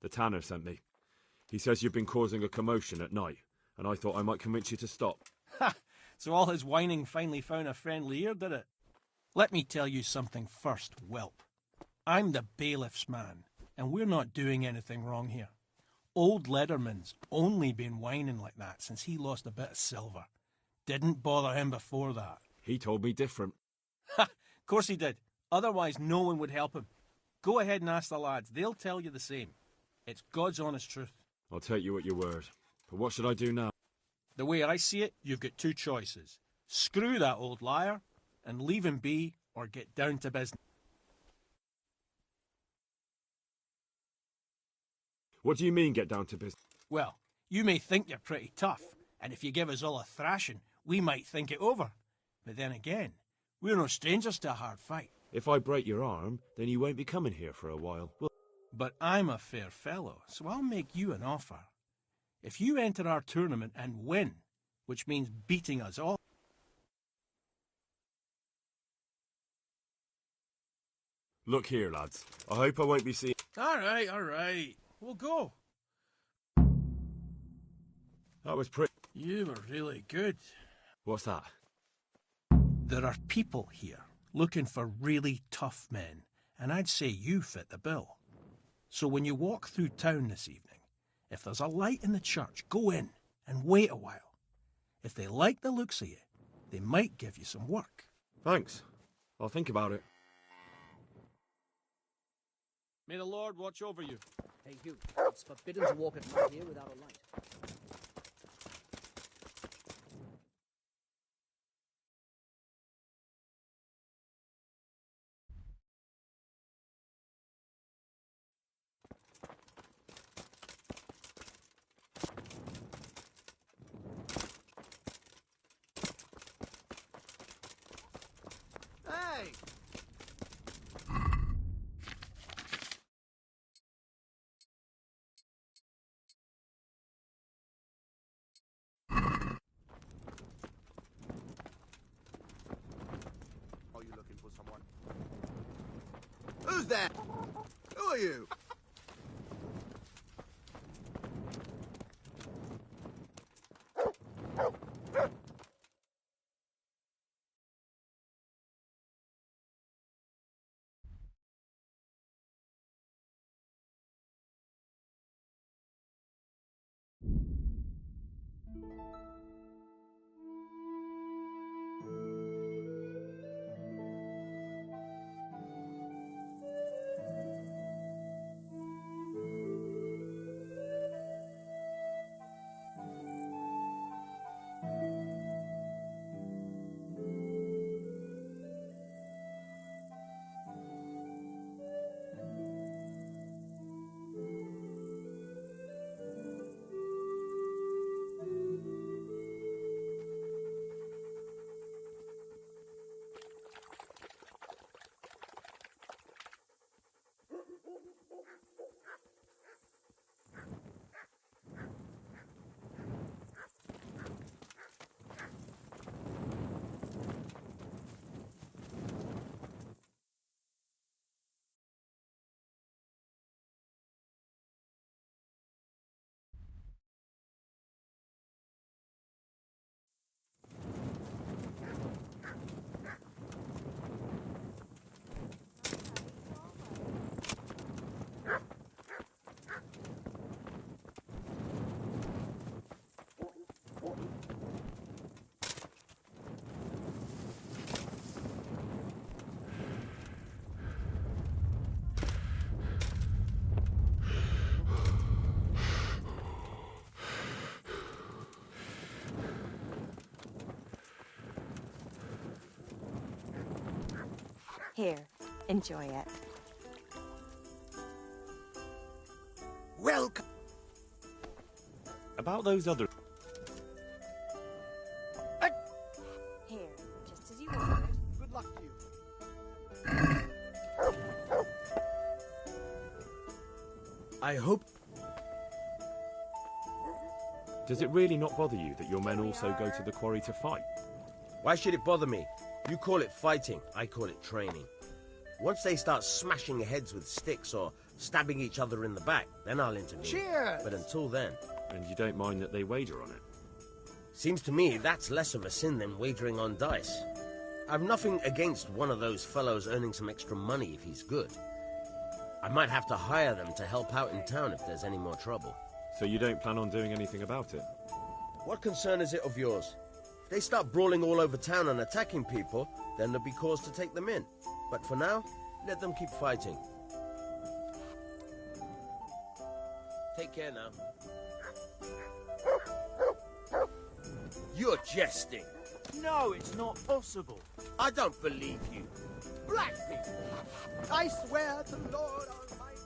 The tanner sent me. He says you've been causing a commotion at night, and I thought I might convince you to stop. Ha! So all his whining finally found a friendly ear, did it? Let me tell you something first, whelp. I'm the bailiff's man, and we're not doing anything wrong here. Old Lederman's only been whining like that since he lost a bit of silver. Didn't bother him before that. He told me different. Ha! Of course he did. Otherwise no one would help him. Go ahead and ask the lads. They'll tell you the same. It's God's honest truth. I'll take you at your word. But what should I do now? The way I see it, you've got two choices. Screw that old liar and leave him be, or get down to business. What do you mean, get down to business? Well, you may think you're pretty tough, and if you give us all a thrashing, we might think it over. But then again, we're no strangers to a hard fight. If I break your arm, then you won't be coming here for a while. But I'm a fair fellow, so I'll make you an offer. If you enter our tournament and win, which means beating us all... Look here, lads. I hope I won't be seeing... All right. We'll go. That was pretty... You were really good. What's that? There are people here looking for really tough men, and I'd say you fit the bill. So when you walk through town this evening, if there's a light in the church, go in and wait a while. If they like the looks of you, they might give you some work. Thanks. I'll think about it. May the Lord watch over you. Hey, Hugh, it's forbidden to walk at night here without a light. Hey! Are you looking for someone? Who's that? Who are you? Here, enjoy it. Welcome. About those other... Here, just as you ordered. Good luck to you. I hope... Does it really not bother you that your men also go to the quarry to fight? Why should it bother me? You call it fighting, I call it training. Once they start smashing heads with sticks or stabbing each other in the back, then I'll intervene. Cheers! But until then... And you don't mind that they wager on it? Seems to me that's less of a sin than wagering on dice. I've nothing against one of those fellows earning some extra money if he's good. I might have to hire them to help out in town if there's any more trouble. So you don't plan on doing anything about it? What concern is it of yours? If they start brawling all over town and attacking people, then there'll be cause to take them in. But for now, let them keep fighting. Take care now. You're jesting. No, it's not possible. I don't believe you. Black people! I swear to Lord Almighty.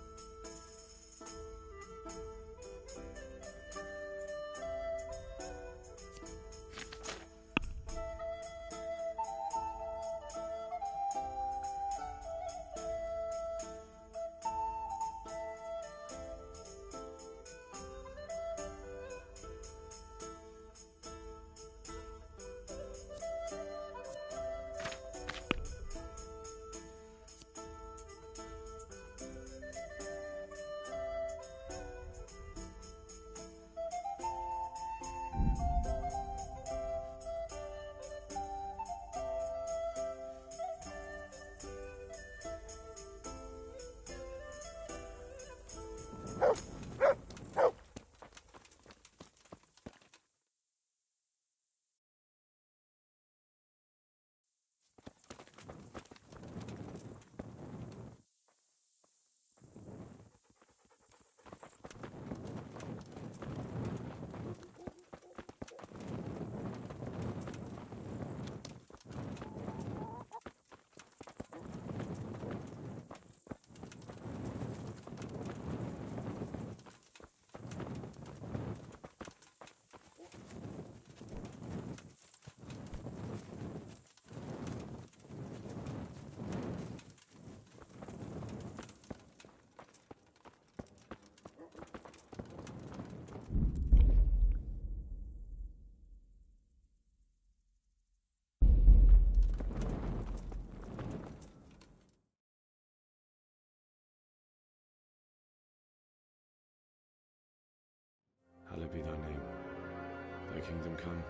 Hallowed be thy name. Thy kingdom come,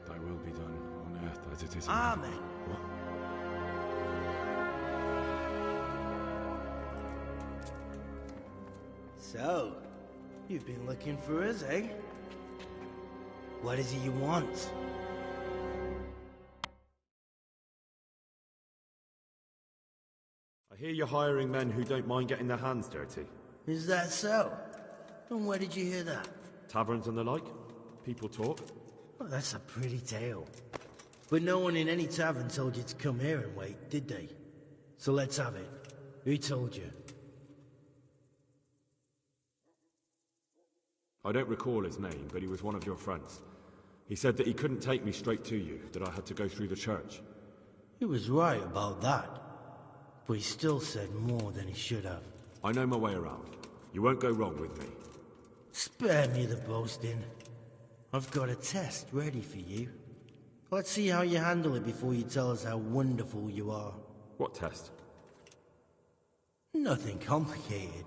thy will be done, on earth as it is in Amen. heaven. What? So, you've been looking for us, eh? What is it you want? I hear you're hiring men who don't mind getting their hands dirty. Is that so? And where did you hear that? Taverns and the like? People talk? Well, that's a pretty tale. But no one in any tavern told you to come here and wait, did they? So let's have it. Who told you? I don't recall his name, but he was one of your friends. He said that he couldn't take me straight to you, that I had to go through the church. He was right about that. But he still said more than he should have. I know my way around. You won't go wrong with me. Spare me the boasting. I've got a test ready for you. Let's see how you handle it before you tell us how wonderful you are. What test? Nothing complicated.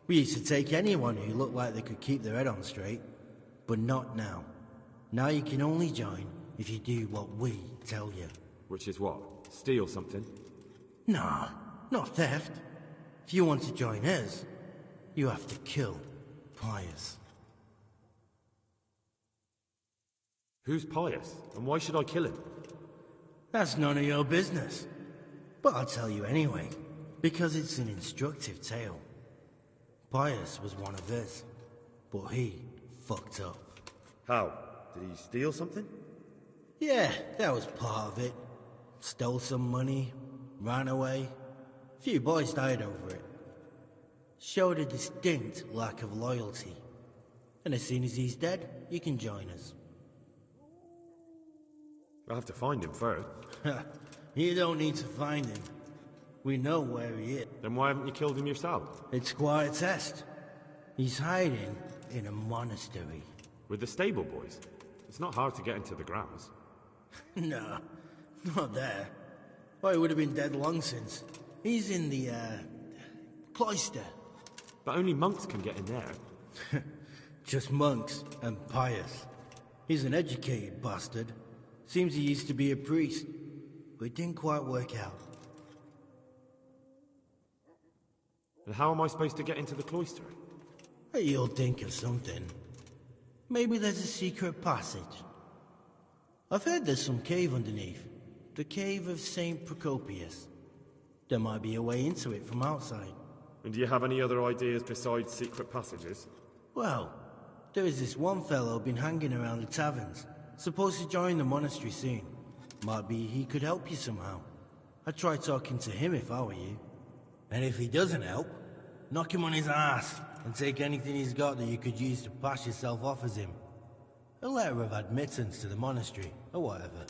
We used to take anyone who looked like they could keep their head on straight. But not now. Now you can only join if you do what we tell you. Which is what? Steal something? Nah, not theft. If you want to join us, you have to kill Pius. Who's Pius? And why should I kill him? That's none of your business. But I'll tell you anyway, because it's an instructive tale. Pius was one of his, but he fucked up. How? Did he steal something? Yeah, that was part of it. Stole some money, ran away. A few boys died over it. Showed a distinct lack of loyalty. And as soon as he's dead, you can join us. I'll have to find him first. You don't need to find him. We know where he is. Then why haven't you killed him yourself? It's quite a test. He's hiding in a monastery. With the stable boys? It's not hard to get into the grounds. No, not there. Well, he would have been dead long since. He's in the, cloister. But only monks can get in there. Just monks and pious. He's an educated bastard. Seems he used to be a priest, but it didn't quite work out. And how am I supposed to get into the cloister? You'll think of something. Maybe there's a secret passage. I've heard there's some cave underneath. The cave of St. Procopius. There might be a way into it from outside. And do you have any other ideas besides secret passages? Well, there is this one fellow been hanging around the taverns. Supposed to join the monastery soon. Might be he could help you somehow. I'd try talking to him if I were you. And if he doesn't help, knock him on his ass and take anything he's got that you could use to pass yourself off as him. A letter of admittance to the monastery, or whatever.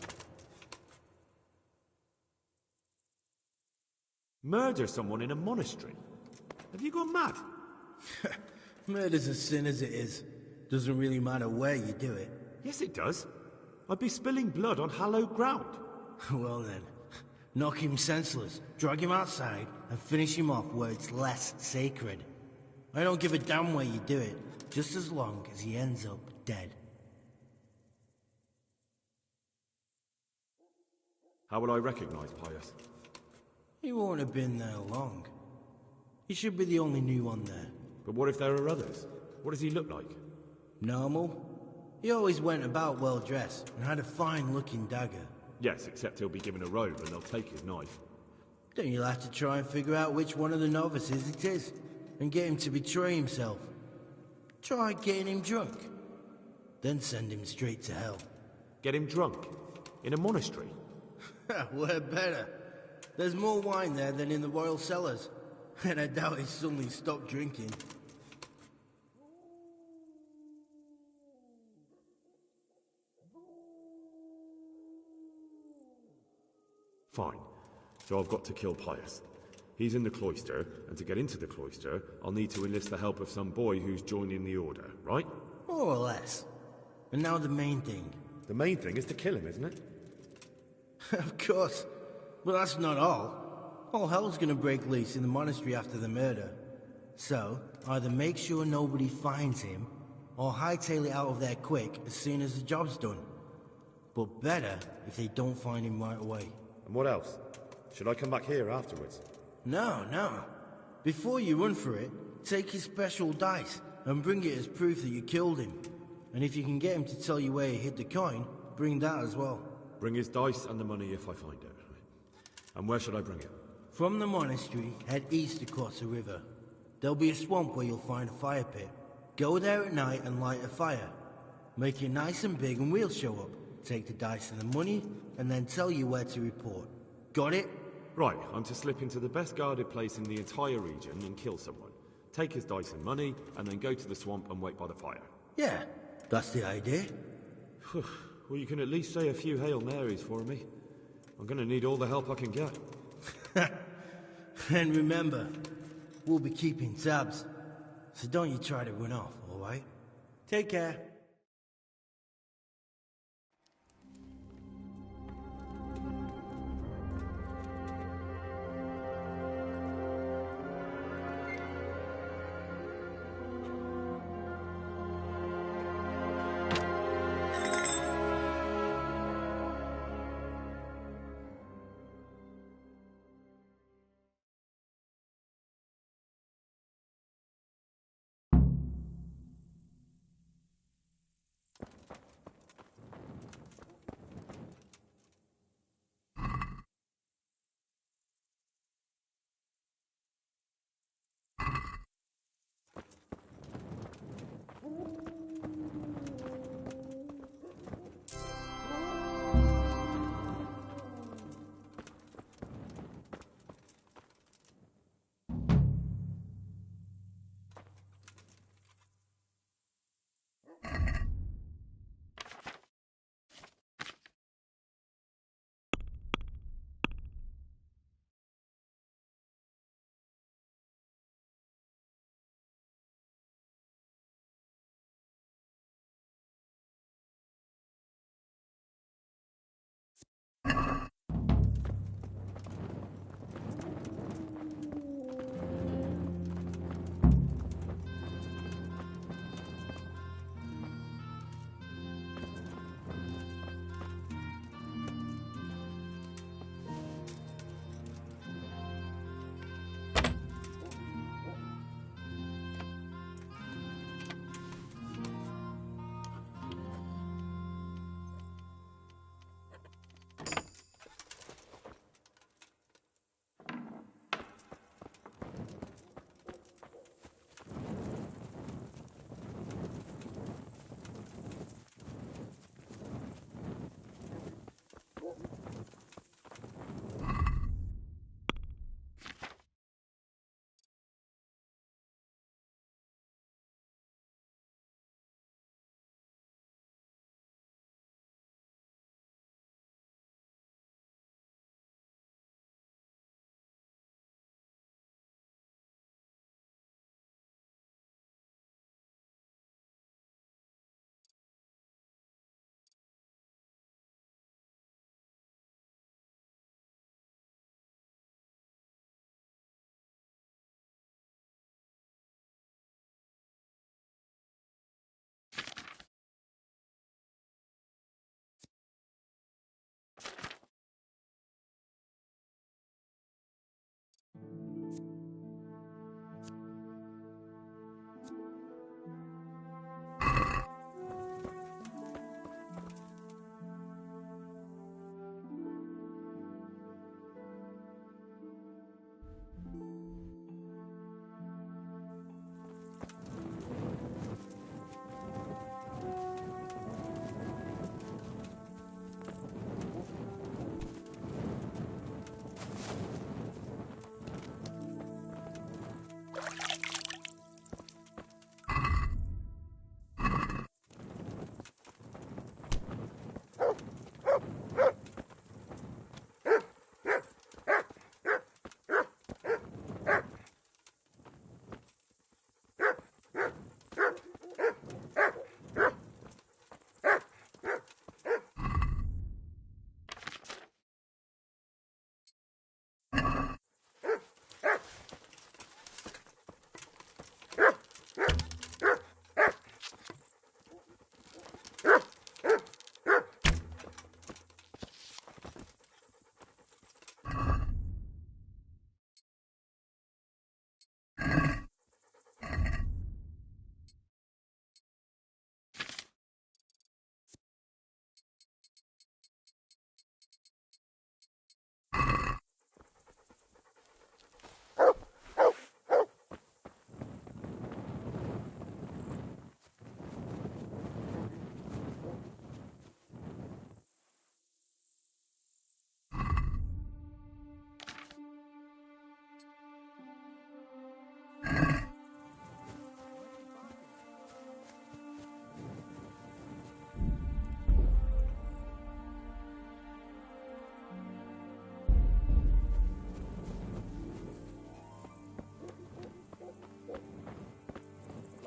Murder someone in a monastery? Have you gone mad? Murder's a sin as it is. Doesn't really matter where you do it. Yes, it does. I'd be spilling blood on hallowed ground. Well then, knock him senseless, drag him outside, and finish him off where it's less sacred. I don't give a damn where you do it, just as long as he ends up dead. How will I recognize Pius? He won't have been there long. He should be the only new one there. But what if there are others? What does he look like? Normal. He always went about well dressed and had a fine-looking dagger. Yes, except he'll be given a robe and they'll take his knife. Then you'll have to try and figure out which one of the novices it is, and get him to betray himself. Try getting him drunk. Then send him straight to hell. Get him drunk? In a monastery? Where better? There's more wine there than in the royal cellars. And I doubt he suddenly stopped drinking. Fine. So I've got to kill Pius. He's in the cloister, and to get into the cloister, I'll need to enlist the help of some boy who's joining the order, right? More or less. And now the main thing. The main thing is to kill him, isn't it? Of course. But that's not all. All hell's gonna break loose in the monastery after the murder. So, either make sure nobody finds him, or hightail it out of there quick as soon as the job's done. But better if they don't find him right away. And what else? Should I come back here afterwards? No. Before you run for it, take his special dice and bring it as proof that you killed him. And if you can get him to tell you where he hid the coin, bring that as well. Bring his dice and the money if I find it. And where should I bring it? From the monastery, head east across the river. There'll be a swamp where you'll find a fire pit. Go there at night and light a fire. Make it nice and big and we'll show up. Take the dice and the money, and then tell you where to report. Got it? Right, I'm to slip into the best guarded place in the entire region and kill someone. Take his dice and money, and then go to the swamp and wait by the fire. Yeah, that's the idea. Well, you can at least say a few Hail Marys for me. I'm gonna need all the help I can get. And remember, we'll be keeping tabs. So don't you try to run off, alright? Take care.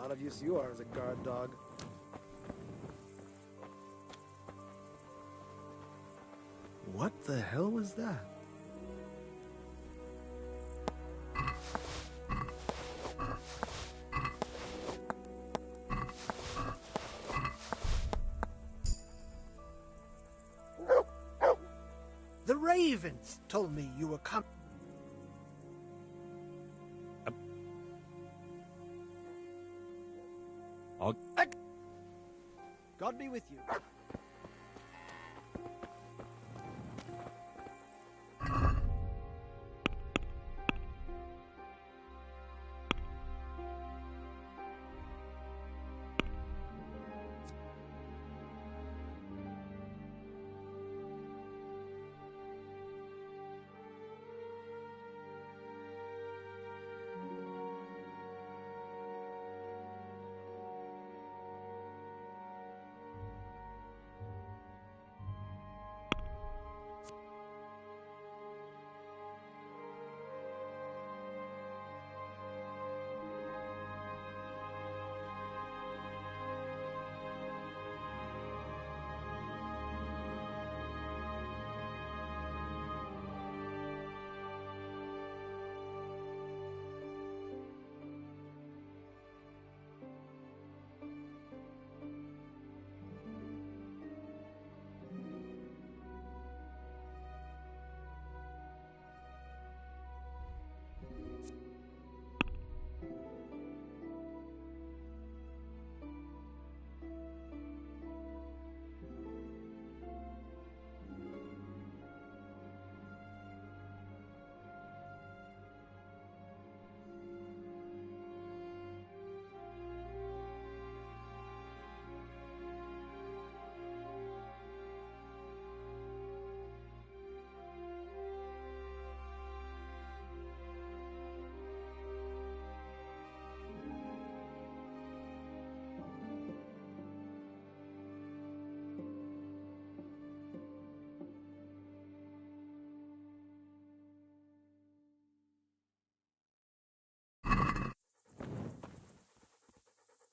lot of use you are as a guard dog. What the hell was that? The ravens told me you were coming. God be with you.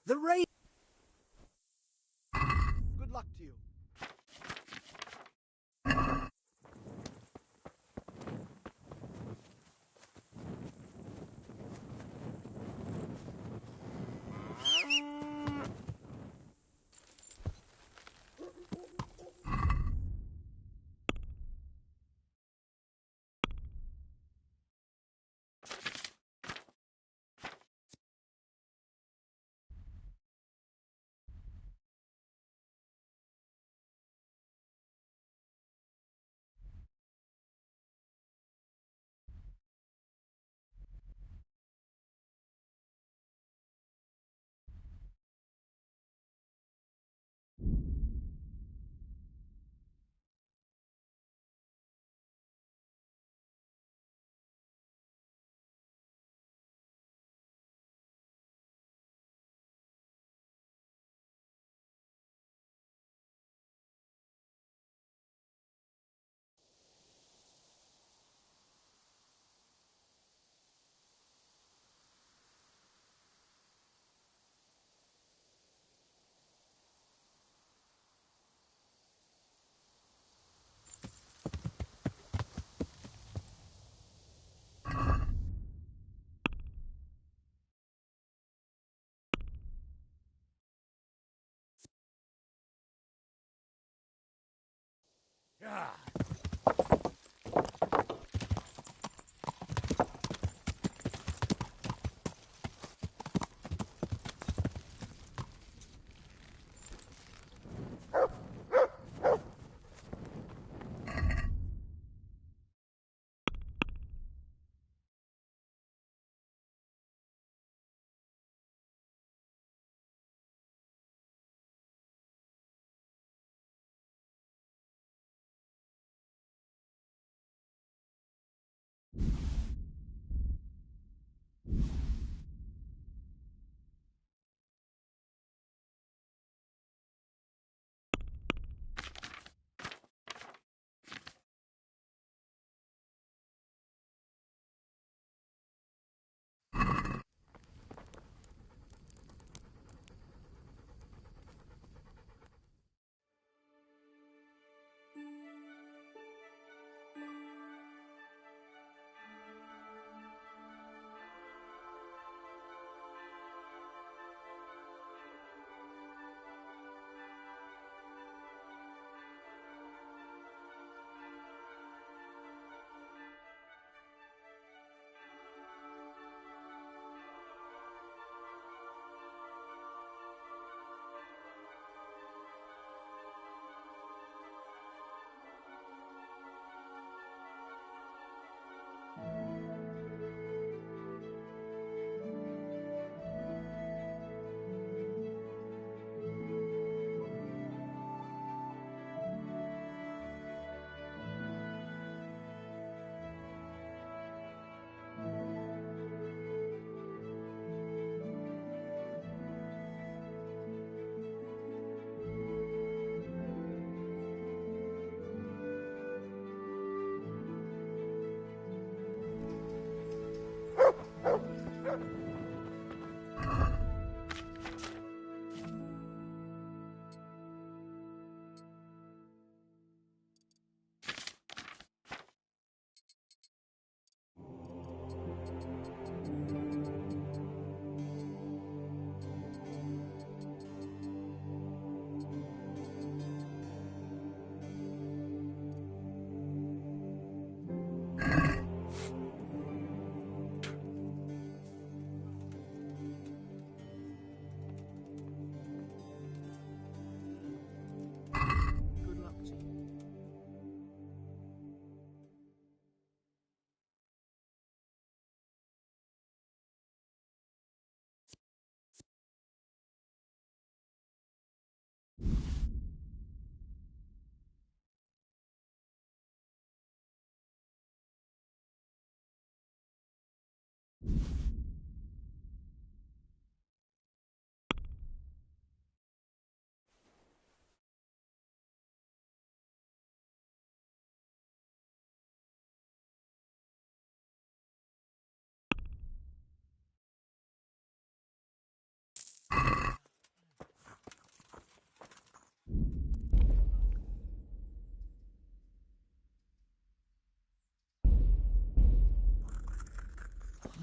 The raven. Good luck to you.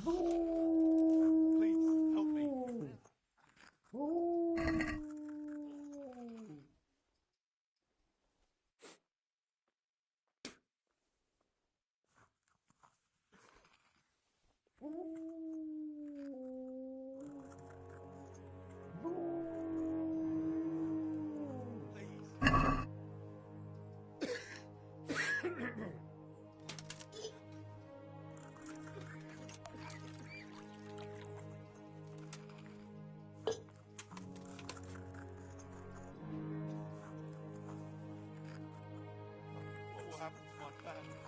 Please, help me. What will happen to my family?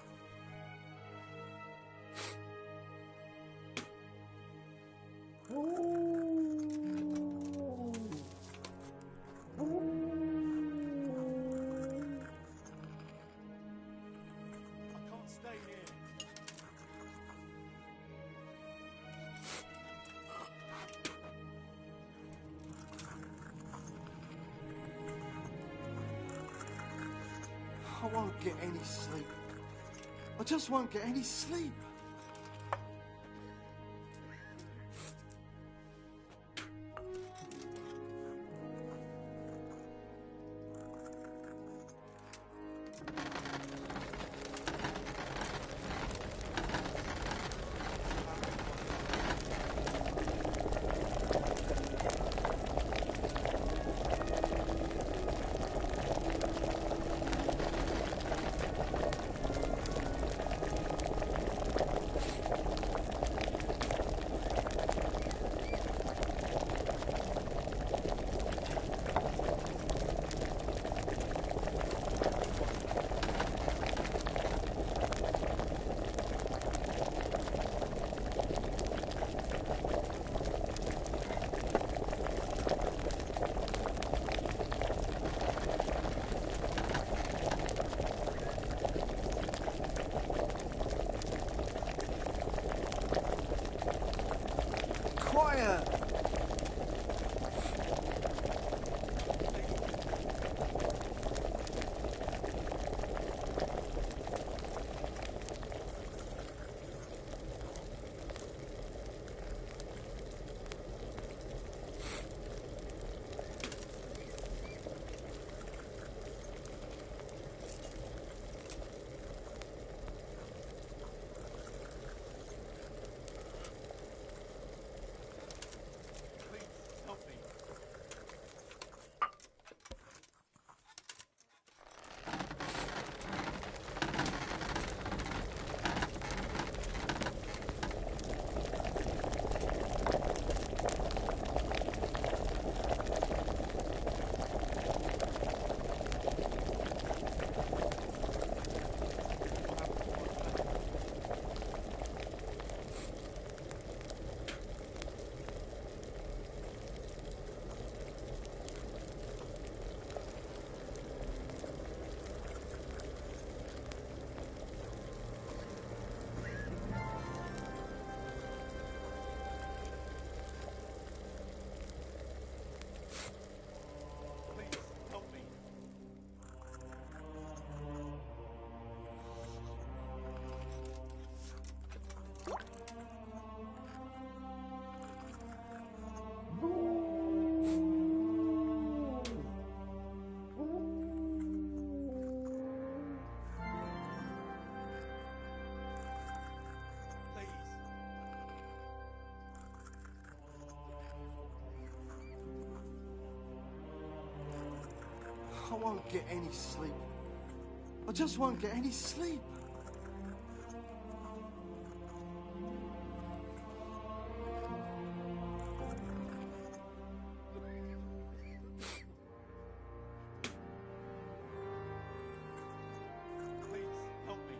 I can't stay here. I won't get any sleep. I just won't get any sleep. Quiet! Please, help me. Please, help me. Please. I won't get any sleep. I just won't get any sleep. Please, help me.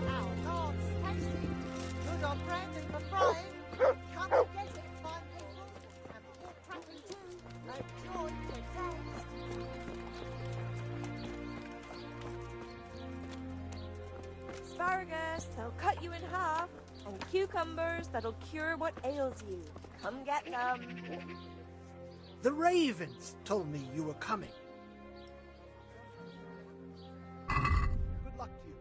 Our Lord's tasty. Good on branding for frying. Come and get it, find people. And pork crackers too. A joy to taste. Asparagus, they'll cut you in half. And cucumbers, that'll cure what ails you. Come get them. The ravens told me you were coming. Good luck to you.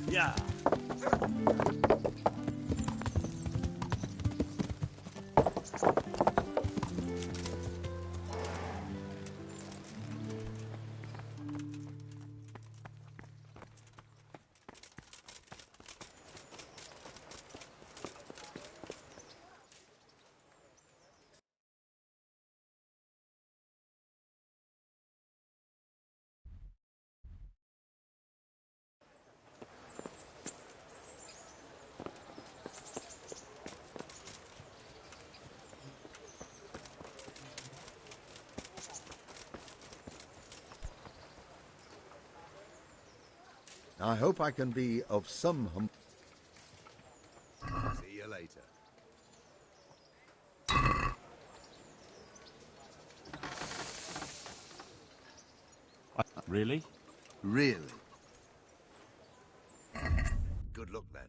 Yeah. I hope I can be of some See you later. Really? Really? Good luck then.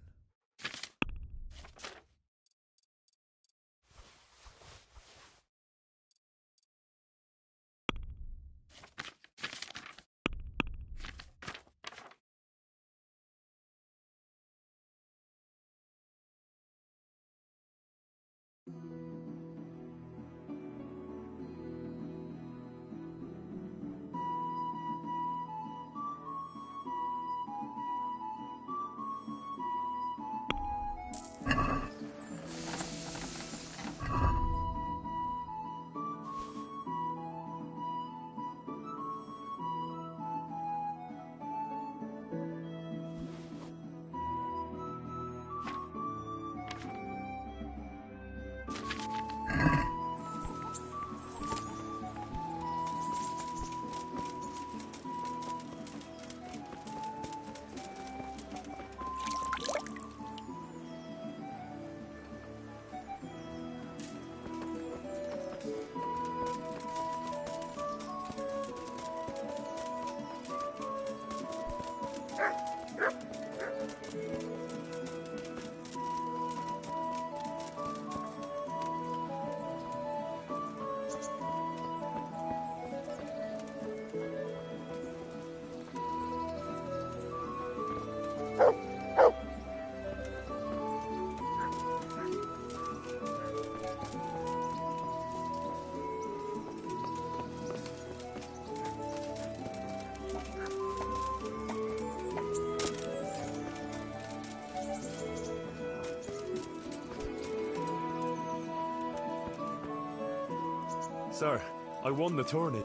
Sir, I won the tourney.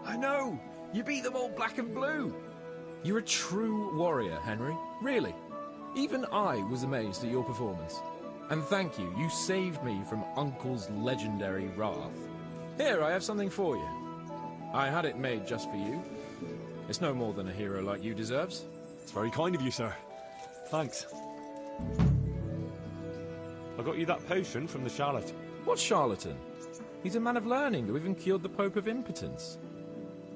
I know! You beat them all black and blue! You're a true warrior, Henry. Really. Even I was amazed at your performance. And thank you, you saved me from Uncle's legendary wrath. Here, I have something for you. I had it made just for you. It's no more than a hero like you deserves. It's very kind of you, sir. Thanks. I got you that potion from the charlatan. What charlatan? He's a man of learning who even cured the Pope of impotence.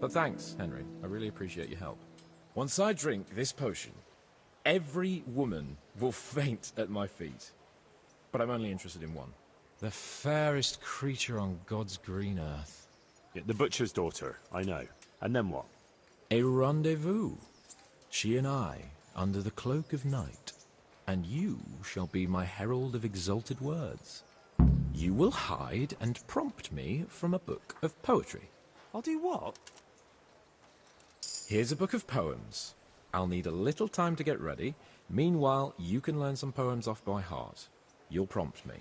But thanks, Henry. I really appreciate your help. Once I drink this potion, every woman will faint at my feet. But I'm only interested in one. The fairest creature on God's green earth. Yeah, the butcher's daughter, I know. And then what? A rendezvous. She and I, under the cloak of night. And you shall be my herald of exalted words. You will hide and prompt me from a book of poetry. I'll do what? Here's a book of poems. I'll need a little time to get ready. Meanwhile, you can learn some poems off by heart. You'll prompt me.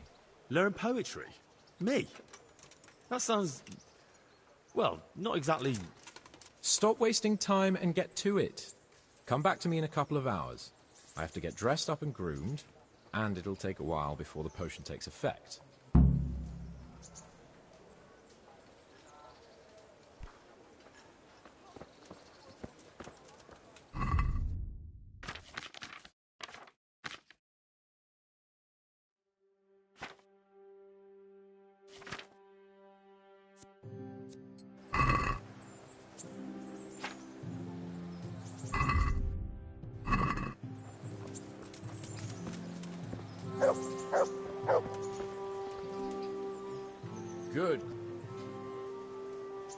Learn poetry? Me? That sounds... well, not exactly... Stop wasting time and get to it. Come back to me in a couple of hours. I have to get dressed up and groomed, and it'll take a while before the potion takes effect. Good.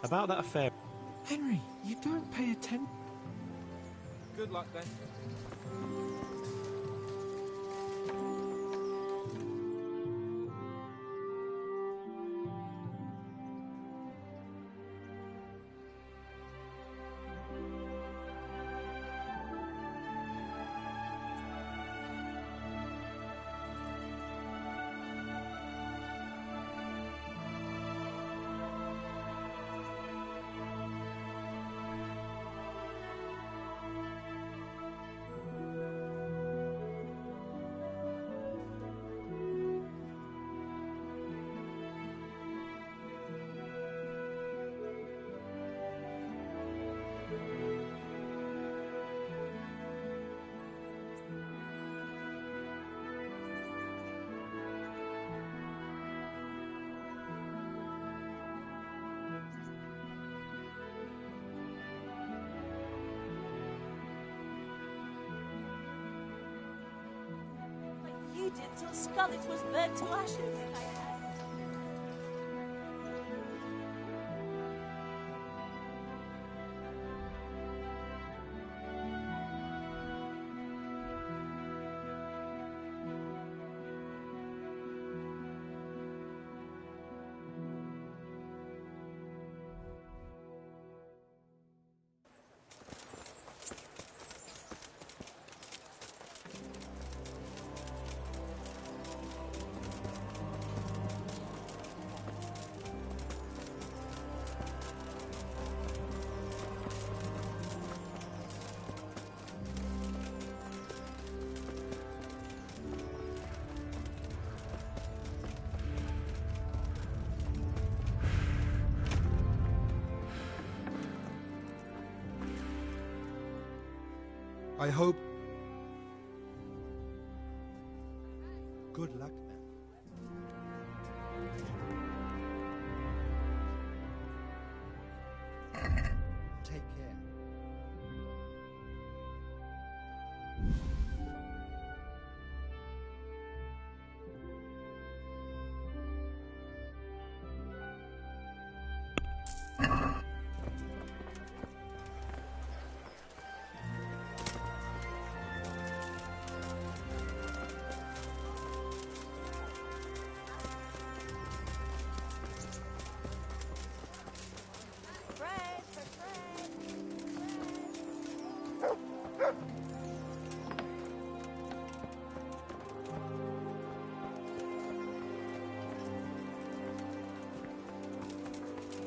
About that affair... Henry, you don't pay attention. Good luck then. waited till Scarlet was burnt to ashes. I had. I hope... Good luck, then. Take care.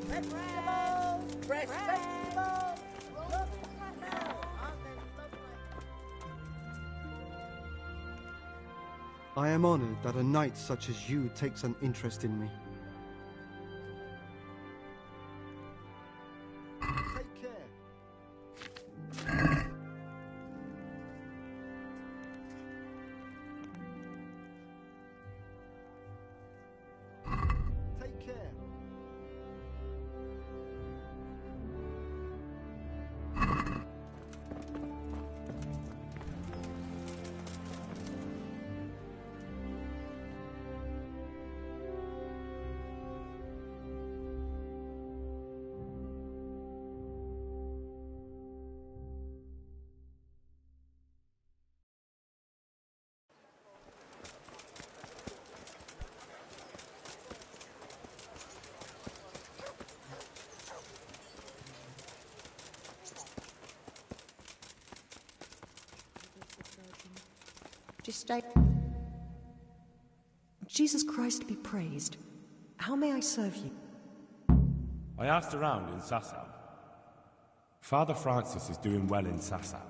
Vegetables! Fresh vegetables! Look now! Aren't they lovely? I am honored that a knight such as you takes an interest in me. Take care. Take care. Just stay. Jesus Christ be praised. How may I serve you? I asked around in Sasau. Father Francis is doing well in Sasau.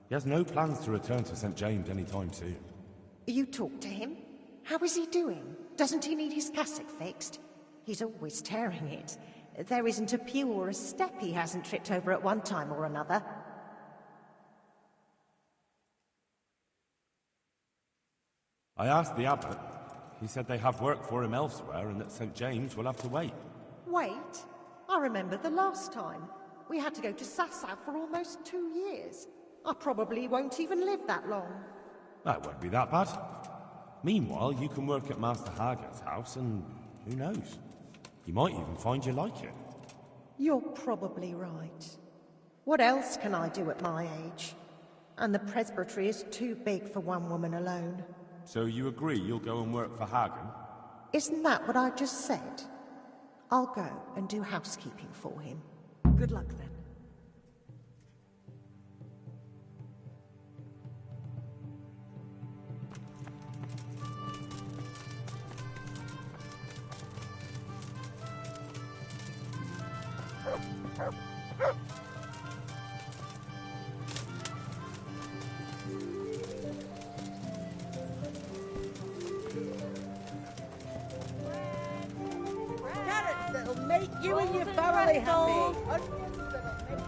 He has no plans to return to St. James anytime soon. You talked to him? How is he doing? Doesn't he need his cassock fixed? He's always tearing it. There isn't a pew or a step he hasn't tripped over at one time or another. I asked the abbot. He said they have work for him elsewhere and that St. James will have to wait. Wait? I remember the last time. We had to go to Sasau for almost 2 years. I probably won't even live that long. That won't be that bad. Meanwhile, you can work at Master Hagen's house and who knows? You might even find you like it. You're probably right. What else can I do at my age? And the presbytery is too big for one woman alone. So you agree you'll go and work for Hagen? Isn't that what I just said? I'll go and do housekeeping for him. Good luck then. Carrots that'll make you and your family happy. Onions that'll make it.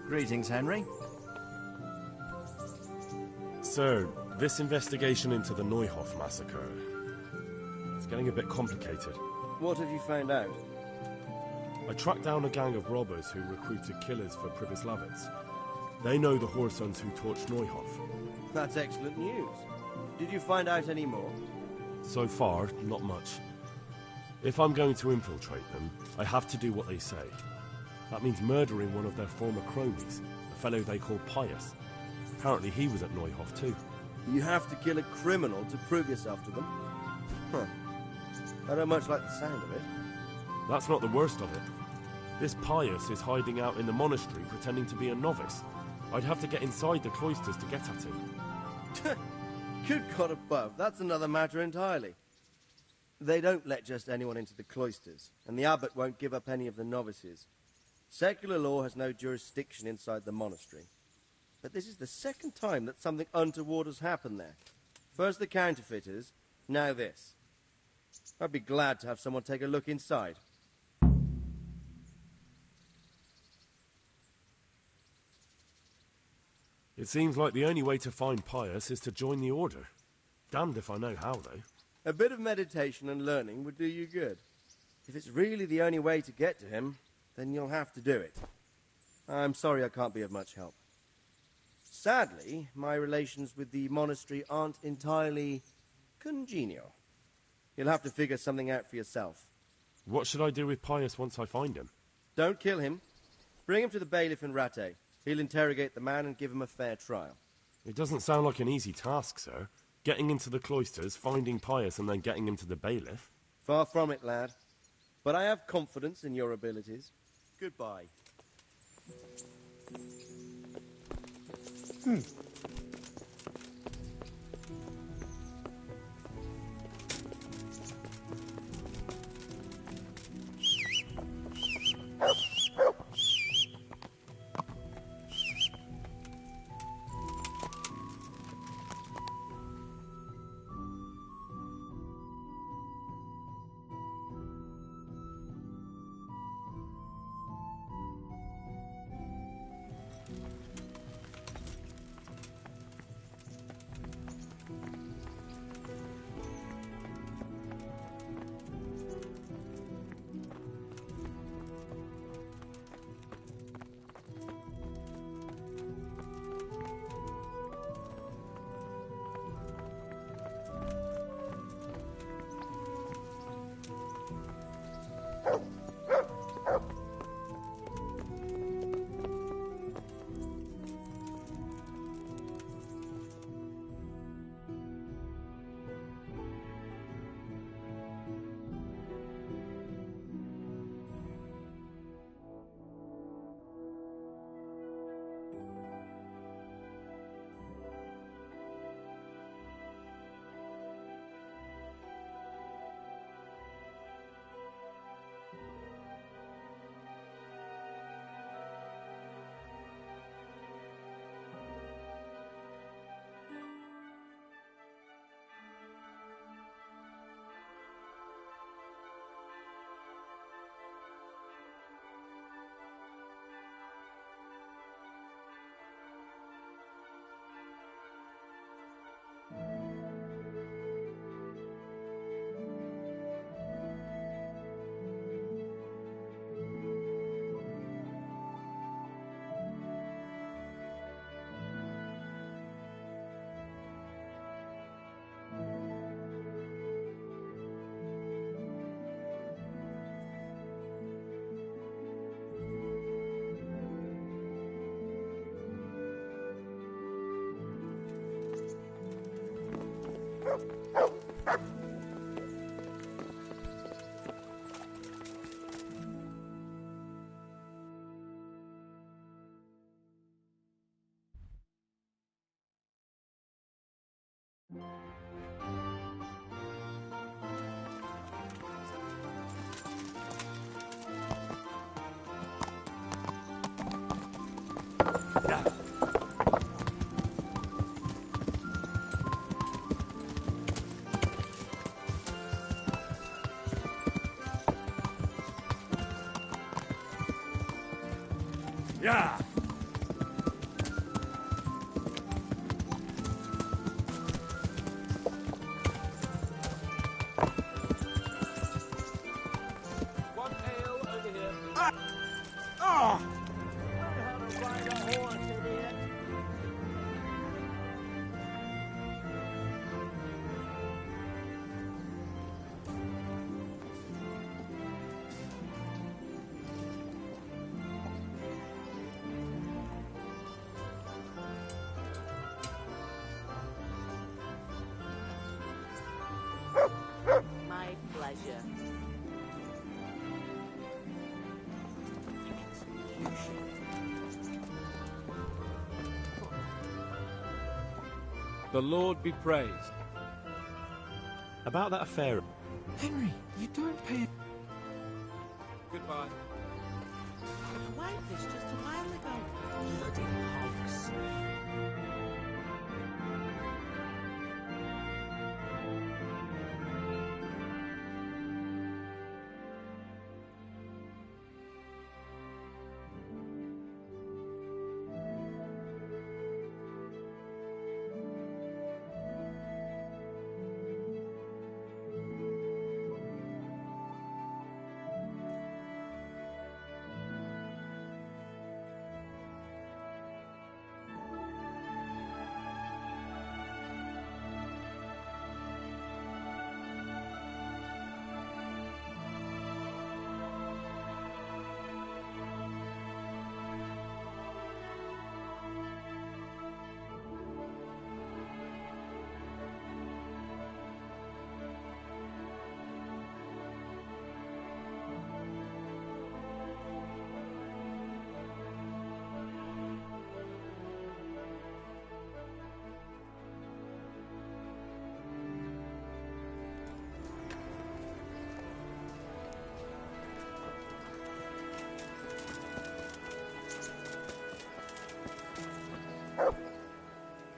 Greetings, Henry. Sir, this investigation into the Neuhoff massacre... it's getting a bit complicated. What have you found out? I tracked down a gang of robbers who recruited killers for Pribyslavitz. They know the Horsons who torched Neuhoff. That's excellent news. Did you find out any more? So far, not much. If I'm going to infiltrate them, I have to do what they say. That means murdering one of their former cronies, a fellow they call Pius. Apparently he was at Neuhoff too. You have to kill a criminal to prove yourself to them? Huh. I don't much like the sound of it. That's not the worst of it. This Pius is hiding out in the monastery pretending to be a novice. I'd have to get inside the cloisters to get at him. Good God above, that's another matter entirely. They don't let just anyone into the cloisters, and the abbot won't give up any of the novices. Secular law has no jurisdiction inside the monastery. But this is the second time that something untoward has happened there. First the counterfeiters, now this. I'd be glad to have someone take a look inside. It seems like the only way to find Pius is to join the order. Damned if I know how, though. A bit of meditation and learning would do you good. If it's really the only way to get to him, then you'll have to do it. I'm sorry I can't be of much help. Sadly, my relations with the monastery aren't entirely congenial. You'll have to figure something out for yourself. What should I do with Pius once I find him? Don't kill him. Bring him to the bailiff in Rattay. He'll interrogate the man and give him a fair trial. It doesn't sound like an easy task, sir. Getting into the cloisters, finding Pius, and then getting him to the bailiff. Far from it, lad. But I have confidence in your abilities. Goodbye. Yeah! The Lord be praised. About that affair... Henry, you don't pay... Goodbye. I waved this just a while ago. Bloody hogs.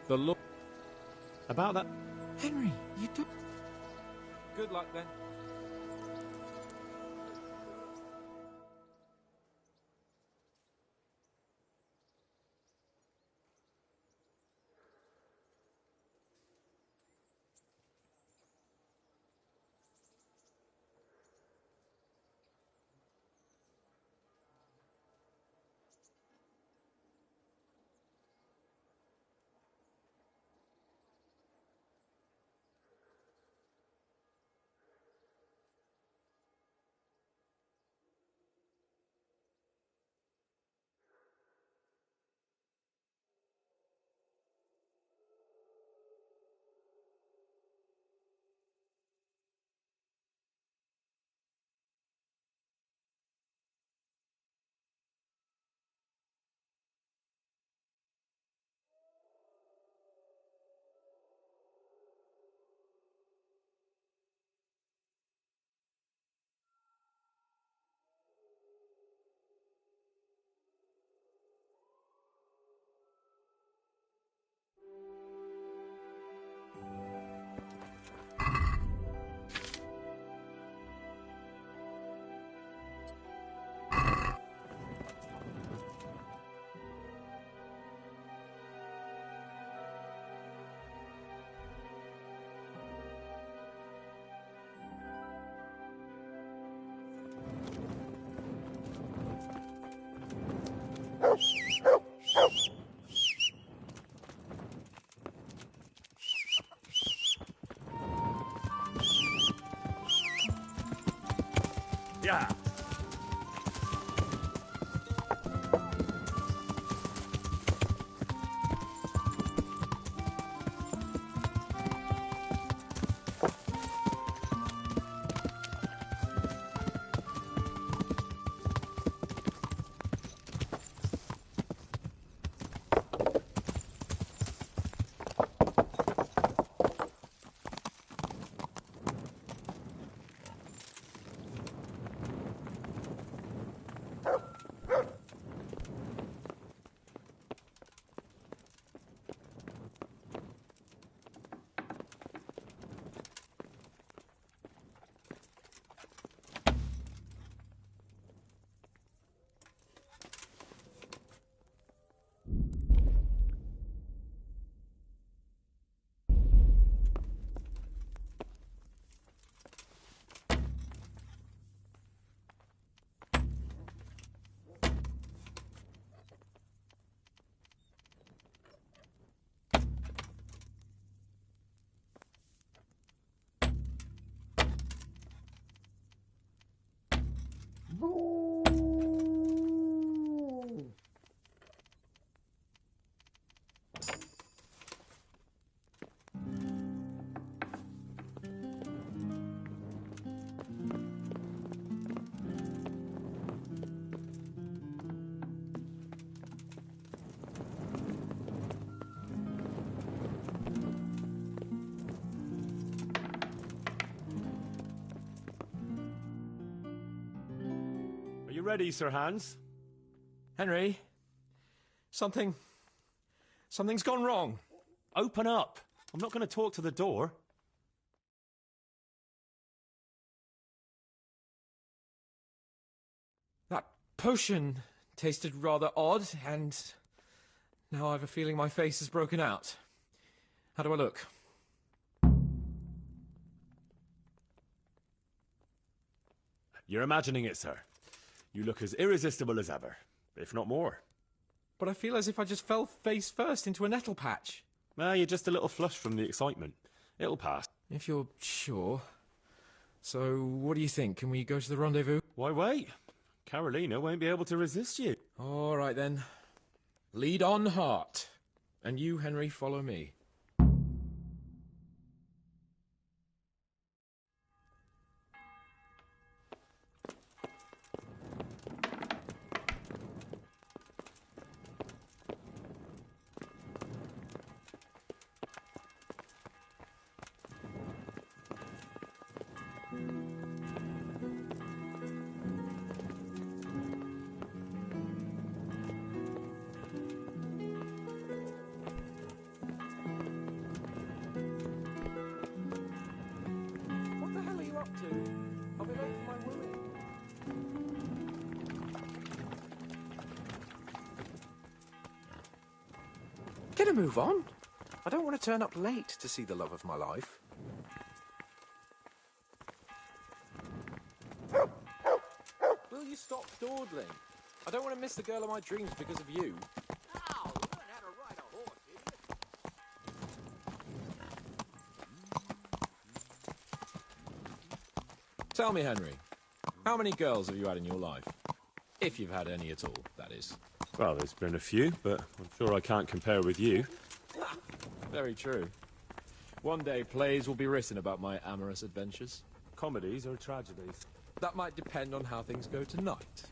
The Lord... About that... Henry, you don't... Good luck, then. Yeah. You ready, Sir Hans? Henry, something's gone wrong. Open up. I'm not going to talk to the door. That potion tasted rather odd, and now I have a feeling my face is broken out. How do I look? You're imagining it, sir. You look as irresistible as ever, if not more. But I feel as if I just fell face first into a nettle patch. Well, you're just a little flushed from the excitement. It'll pass. If you're sure. So, what do you think? Can we go to the rendezvous? Why wait? Carolina won't be able to resist you. All right, then. Lead on, Hart. And you, Henry, follow me. What the hell are you up to? I'll be late for my wooing. Get a move on. I don't want to turn up late to see the love of my life. Will you stop dawdling? I don't want to miss the girl of my dreams because of you. Ow, you learn how to ride a horse, idiot. Tell me, Henry, how many girls have you had in your life? If you've had any at all, that is. Well, there's been a few, but I'm sure I can't compare with you. Very true. One day plays will be written about my amorous adventures. Comedies or tragedies? That might depend on how things go tonight.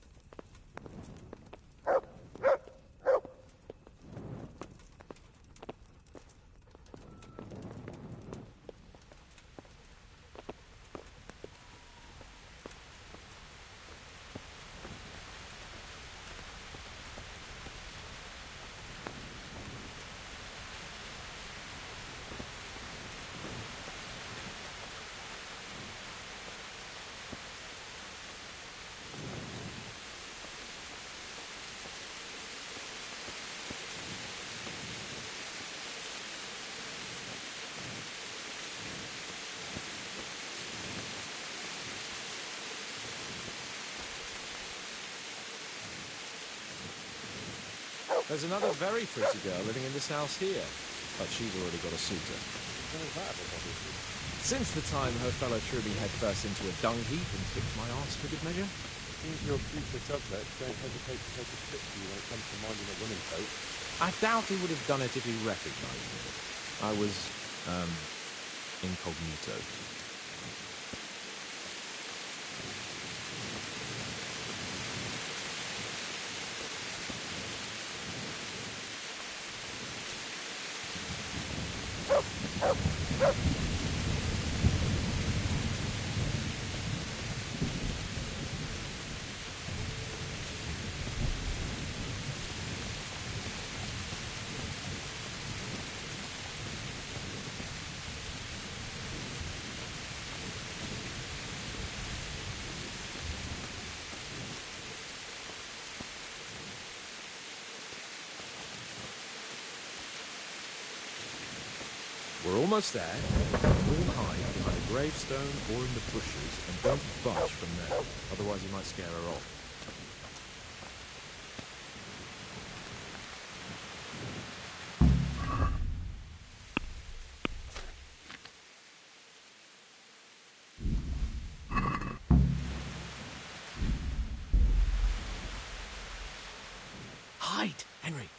There's another very pretty girl living in this house here, but she's already got a suitor. Since the time her fellow threw me headfirst into a dung heap and kicked my arse for good measure. Seems your future subjects don't hesitate to take a slip to you when it comes to minding a women's boat. I doubt he would have done it if he recognised me. I was, incognito. We're almost there. Move hide behind a gravestone or in the bushes and don't budge from there, otherwise you might scare her off. Hide, Henry.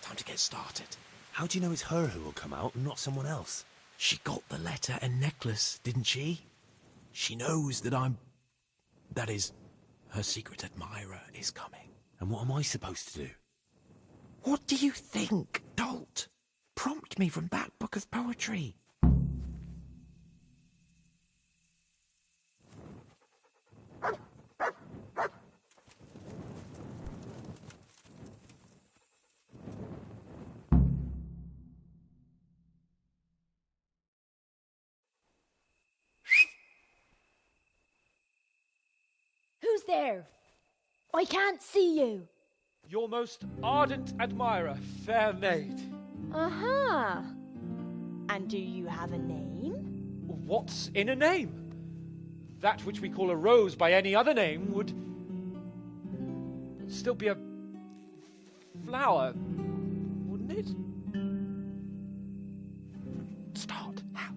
Time to get started. How do you know it's her who will come out and not someone else? She got the letter and necklace, didn't she? She knows that that is, her secret admirer is coming. And what am I supposed to do? What do you think, dolt? Prompt me from that book of poetry. there? I can't see you. Your most ardent admirer, fair maid. Uh-huh. And do you have a name? What's in a name? That which we call a rose by any other name would still be a flower, wouldn't it? Start. How?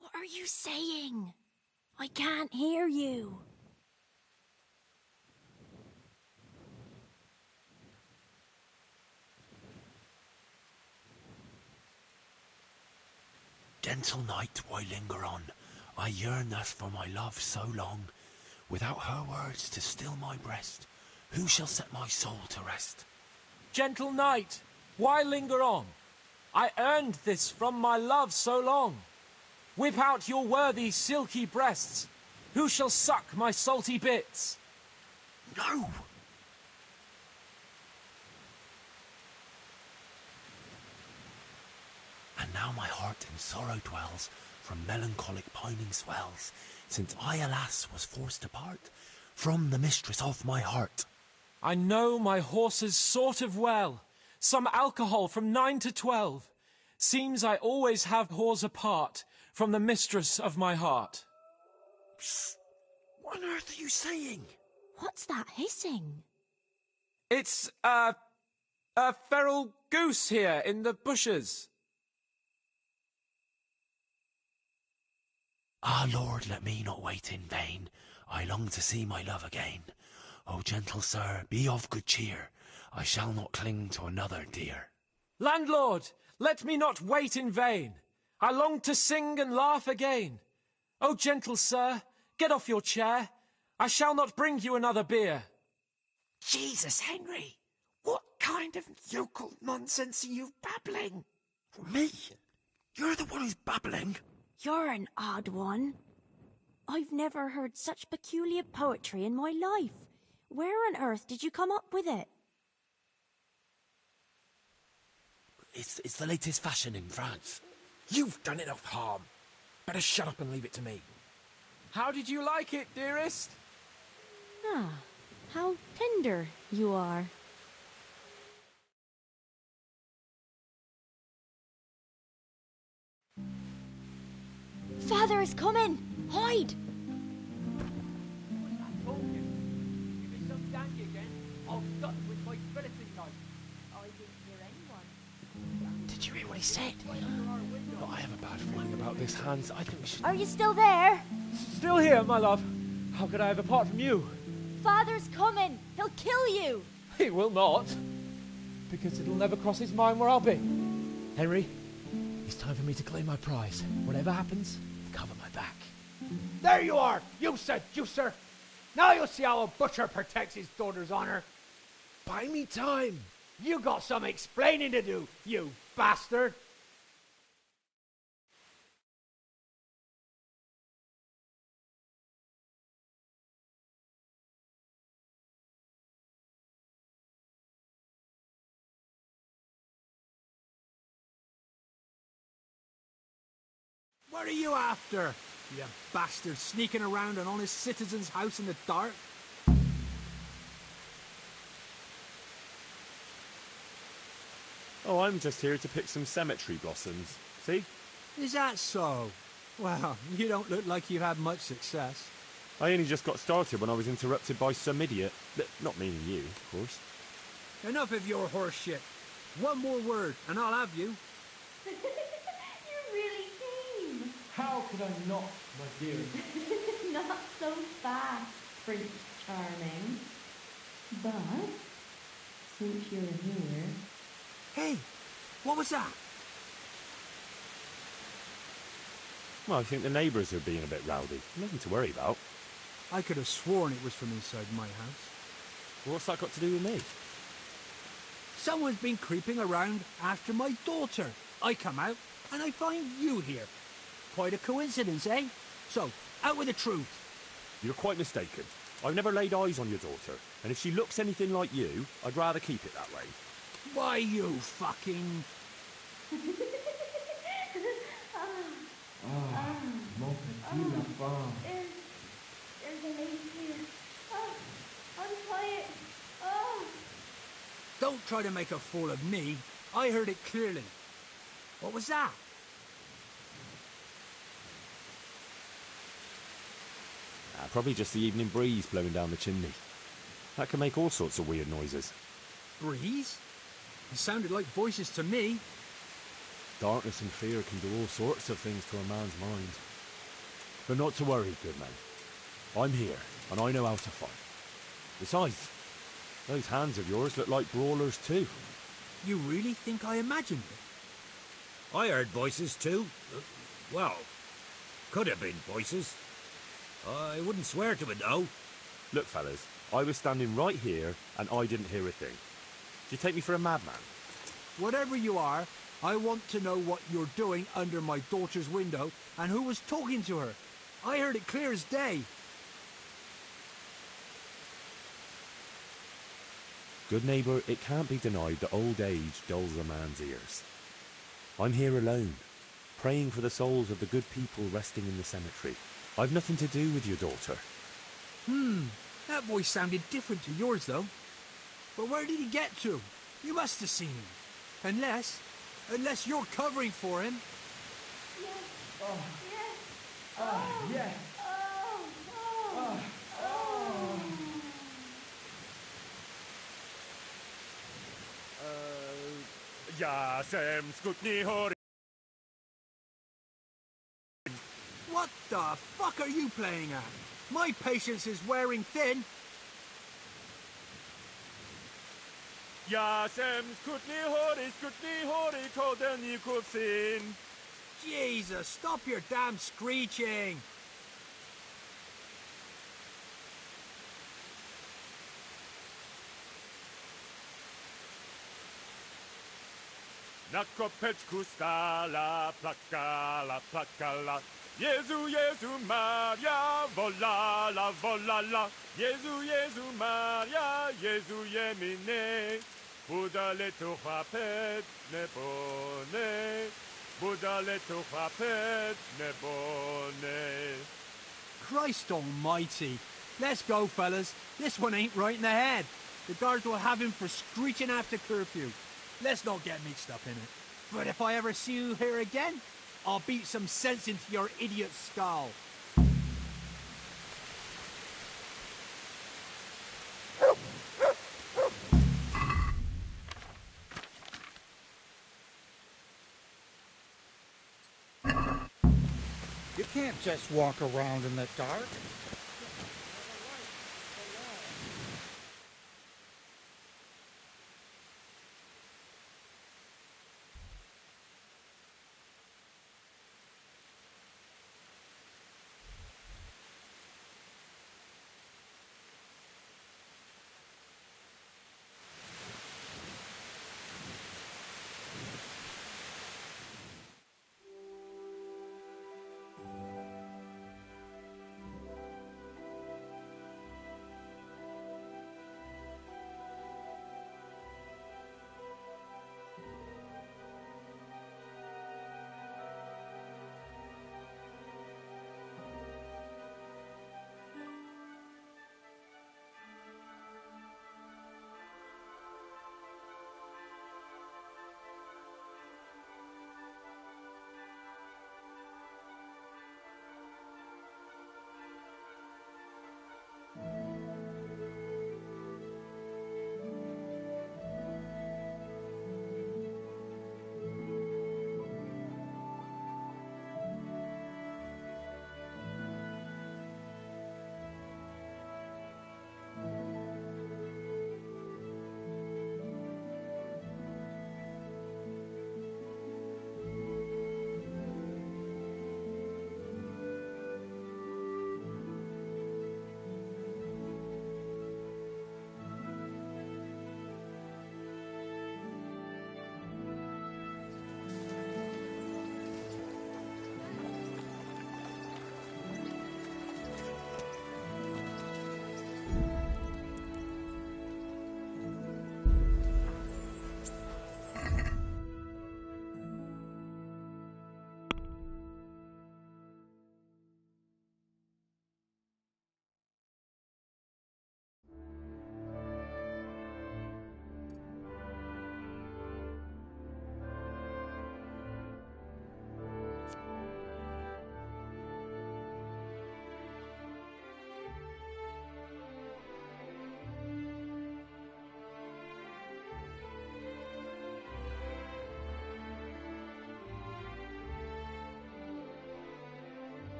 What are you saying? I can't hear you. Gentle night, why linger on? I yearn thus for my love so long. Without her words to still my breast, who shall set my soul to rest? Gentle night, why linger on? I earned this from my love so long. Whip out your worthy silky breasts. Who shall suck my salty bits? No! And now my heart in sorrow dwells, from melancholic pining swells, since I, alas, was forced to part from the mistress of my heart. I know my horses sort of well. Some alcohol from 9 to 12. Seems I always have whores apart from the mistress of my heart. Psst! What on earth are you saying? What's that hissing? It's, a feral goose here in the bushes. Ah, Lord, let me not wait in vain. I long to see my love again. O gentle sir, be of good cheer. I shall not cling to another dear. Landlord, let me not wait in vain. I long to sing and laugh again. O gentle sir, get off your chair. I shall not bring you another beer. Jesus, Henry! What kind of yokel nonsense are you babbling? Me? You're the one who's babbling? You're an odd one. I've never heard such peculiar poetry in my life. Where on earth did you come up with it? It's the latest fashion in France. You've done enough harm. Better shut up and leave it to me. How did you like it, dearest? Ah, how tender you are. Father is coming! Hide! Did you hear what he said? But I have a bad feeling about this, Hans. I think we should... Are you still there? Still here, my love. How could I have apart from you? Father's coming! He'll kill you! He will not. Because it'll never cross his mind where I'll be. Henry, it's time for me to claim my prize. Whatever happens, cover my back. There you are, you seducer! Now you'll see how a butcher protects his daughter's honor. Buy me time. You got some explaining to do, you bastard! What are you after, you bastard sneaking around an honest citizen's house in the dark? Oh, I'm just here to pick some cemetery blossoms. See? Is that so? Well, you don't look like you've had much success. I only just got started when I was interrupted by some idiot. Not meaning you, of course. Enough of your horse shit. One more word, and I'll have you. You're really keen. How could I not, my dear? Not so fast, Prince Charming. But, since you're here... Hey, what was that? Well, I think the neighbours are being a bit rowdy. Nothing to worry about. I could have sworn it was from inside my house. What's that got to do with me? Someone's been creeping around after my daughter. I come out, and I find you here. Quite a coincidence, eh? So, out with the truth. You're quite mistaken. I've never laid eyes on your daughter, and if she looks anything like you, I'd rather keep it that way. Why, you fucking... Ah, mon petit lapin. There's an ace here. Oh, untie it. Oh. Don't try to make a fool of me. I heard it clearly. What was that? Probably just the evening breeze blowing down the chimney. That can make all sorts of weird noises. Breeze? It sounded like voices to me. Darkness and fear can do all sorts of things to a man's mind. But not to worry, good man. I'm here, and I know how to fight. Besides, those hands of yours look like brawlers too. You really think I imagined it? I heard voices too. Well, could have been voices. I wouldn't swear to it though. Look, fellas, I was standing right here, and I didn't hear a thing. Do you take me for a madman? Whatever you are, I want to know what you're doing under my daughter's window and who was talking to her. I heard it clear as day. Good neighbour, it can't be denied that old age dulls a man's ears. I'm here alone, praying for the souls of the good people resting in the cemetery. I've nothing to do with your daughter. That voice sounded different to yours, though. But where did he get to? You must have seen him. Unless you're covering for him. Yes. Oh. Yes. Oh, yes. Oh. Oh. Oh. Ja jsem skutný hory. What the fuck are you playing at? My patience is wearing thin. Ja jsem skutný hory, to denníkův syn. Jesus, stop your damn screeching. Na kopečku stála, plakala. Jezu, Jezu, Maria, volala. Jezu, Maria, Jezu je miné. Budale to chápet, nebo ne. Budale to chápet, nebo ne. Christ almighty. Let's go, fellas. This one ain't right in the head. The guards will have him for screeching after curfew. Let's not get mixed up in it. But if I ever see you here again, I'll beat some sense into your idiot skull. You can't just walk around in the dark.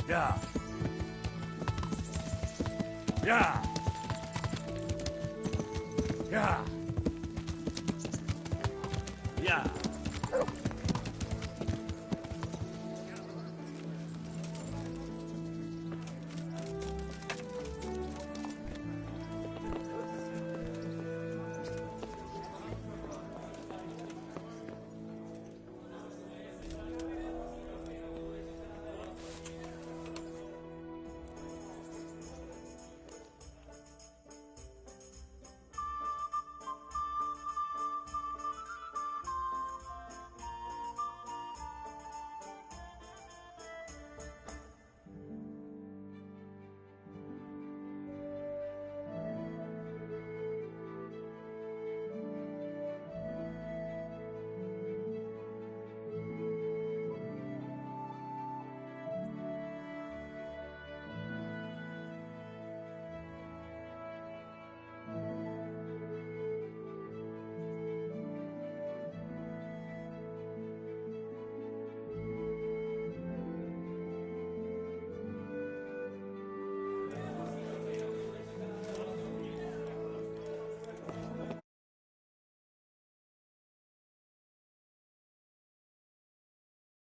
Yeah. Yeah. Yeah. Yeah.